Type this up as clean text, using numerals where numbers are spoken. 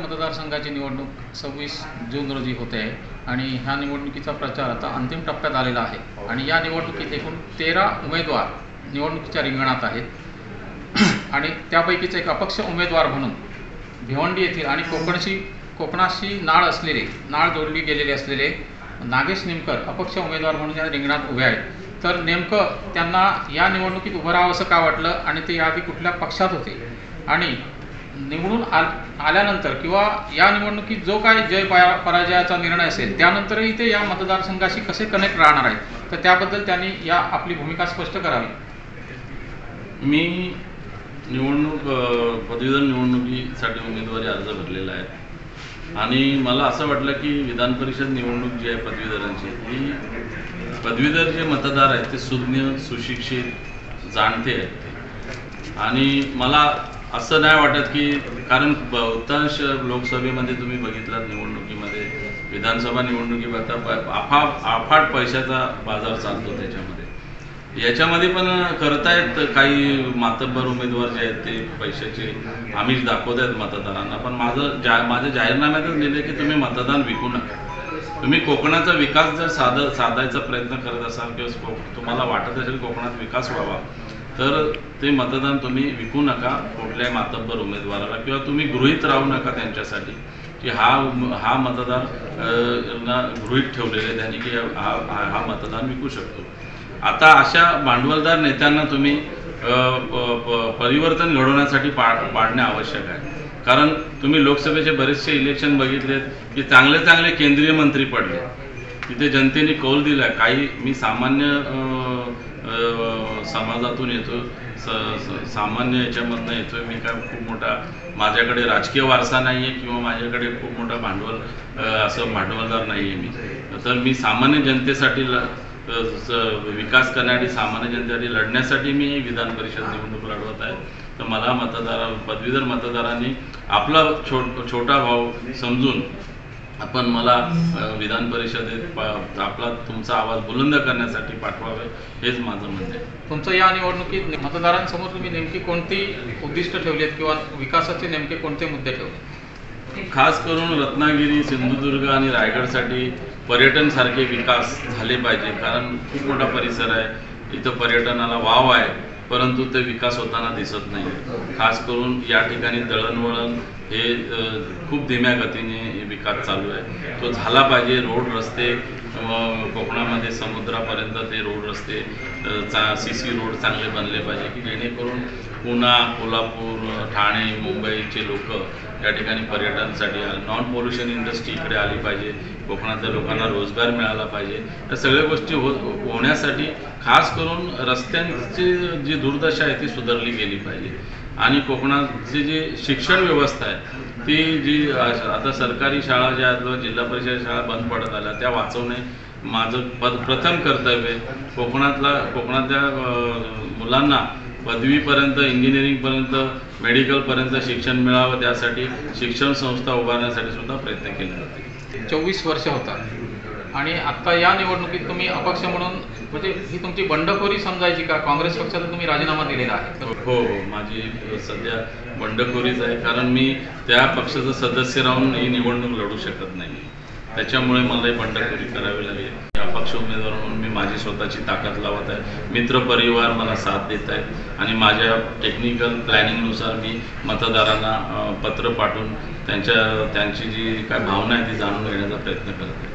मतदारसंघाची निवडणूक 26 जून रोजी होते आहे आणि ह्या निवडणुकीचा प्रचार आता अंतिम टप्प्यात आलेला आहे आणि या निवडणुकीत एकूण 13 उमेदवार निवडणुकीच्या रिंगणात आहेत आणि त्यापैकीच एक अपक्ष उमेदवार म्हणून भिवंडी येथील आणि कोकणाशी नाळ जोडली गेलेले असलेले नागेश निमकर अपक्ष उमेदवार म्हणून या रिंगणात उभे आहेत। तर नेमकं त्यांना या निवडणुकीत उभं राहावं असं का वाटलं आणि ते याआधी कुठल्या पक्षात होते आणि निवडून आल्यानंतर किंवा या निवडणुकीत जो काय जय पराजयाचा निर्णय असेल त्यानंतरही ते या मतदारसंघाशी कसे कनेक्ट राहणार आहेत, तर त्याबद्दल त्यांनी या आपली भूमिका स्पष्ट करावी। मी पदवीधर निवडणुकीसाठी उमेदवारी अर्ज भरलेला आहे आणि मला असं वाटलं की विधान परिषद निवडणूक जी आहे पदवीधरांची, ही पदवीधर जे मतदार आहेत ते सुज्ञ सुशिक्षित जाणते आहेत आणि मला असं नाही वाटत की कारण बहुतांश लोकसभेमध्ये तुम्ही बघितलात निवडणुकीमध्ये विधानसभा निवडणुकीमध्ये अफाट पैशाचा बाजार चालतो। याच्यामध्ये पण करतायत काही मातब्बर उमेदवार जे आहेत ते पैशाचे आमिष दाखवत आहेत मतदारांना। पण माझ्या जाहीरनाम्यातच लिहिले की तुम्ही मतदान विकू नका। तुम्ही कोकणाचा विकास जर साधायचा प्रयत्न करत असाल किंवा तुम्हाला वाटत असेल कोकणात विकास व्हावा तर ते मतदान तुम्ही विकू नका कुठल्याही मातब्बर उमेदवाराला किंवा तुम्ही गृहीत राहू नका त्यांच्यासाठी की हा मतदार गृहीत ठेवलेले त्यांनी की हा मतदान विकू शकतो। आता अशा भांडवलदार नेत्यांना तुम्ही परिवर्तन घडवण्यासाठी पाडणे आवश्यक आहे। कारण तुम्ही लोकसभेचे बरेचसे इलेक्शन बघितलेत की चांगले केंद्रीय मंत्री पडले, तिथे जनतेने कौल दिला। काही मी सामान्य समाजातून येतो, सामान्य याच्यामधनं येतो, मी काय खूप मोठा माझ्याकडे राजकीय वारसा नाही आहे किंवा माझ्याकडे खूप मोठा भांडवलदार नाही आहे मी। तर मी सामान्य जनतेसाठी विकास करण्यासाठी सामान्य जनतेसाठी लढण्यासाठी मी विधान परिषद निवडणूक लढवत आहे। तर मला पदवीधर मतदारांनी आपला छोटा भाऊ समजून आपण मला विधान परिषदेत तुमचा आवाज बुलंद करण्यासाठी पाठवावे, हेच माझं म्हणणं आहे। तुमचं या निवडणुकीत मतदारांसमोर तुम्ही नेमकी कोणती उद्दिष्ट ठेवलीत किंवा विकासाचे नेमके कोणते मुद्दे ठेवले? खास करून रत्नागिरी, सिंधुदुर्ग आणि रायगडसाठी पर्यटन सारखे विकास झाले पाहिजे। कारण खूप मोठा परिसर आहे, इथं पर्यटनाला वाव आहे परंतु ते विकास होताना दिसत नाही। खास करून या ठिकाणी दळणवळण हे खूप धीम्या गतीने विकास चालू आहे, तो झाला पाहिजे। रोड रस्ते कोकणामध्ये समुद्रापर्यंत ते रोड रस्ते CC रोड चांगले बनले पाहिजे की जेणेकरून पुणे, कोल्हापूर, ठाणे, मुंबईचे लोक या ठिकाणी पर्यटनासाठी नॉन पोल्युशन इंडस्ट्री इकडे आली पाहिजे, कोकणातल्या लोकांना रोजगार मिळाला पाहिजे। या सगळ्या गोष्टी होण्यासाठी खास करून रस्त्यांची जी दुर्दशा आहे ती सुधारली गेली पाहिजे आणि कोकणाची जी शिक्षण व्यवस्था आहे ती जी आता सरकारी शाळा ज्या आहेत जिल्हा परिषद शाळा बंद पडत आल्या त्या वाचवणे माझं प्रथम कर्तव्य आहे। कोकणातल्या मुलांना पदवीपर्यंत, इंजिनिअरिंगपर्यंत, मेडिकलपर्यंत शिक्षण मिळावं त्यासाठी शिक्षण संस्था उभारण्यासाठी सुद्धा प्रयत्न केले जाते। 24 वर्ष होतात आणि आत्ता या निवडणुकीत तुम्ही अपक्ष म्हणून म्हणजे ही तुमची बंडखोरी समजायची का? काँग्रेस पक्षाला तुम्ही राजीनामा दिलेला आहे? हो, माझी सध्या बंडखोरीच आहे कारण मी त्या पक्षाचं सदस्य राहून ही निवडणूक लढू शकत नाही, त्याच्यामुळे मला बंडखोरी करावी लागेल। अपक्ष उमेदवार म्हणून मी माझी स्वतःची ताकद लावत आहे, मित्रपरिवार मला साथ देत आहे आणि माझ्या टेक्निकल प्लॅनिंगनुसार मी मतदारांना पत्र पाठवून त्यांची जी काय भावना आहे ती जाणून घेण्याचा प्रयत्न करत आहे।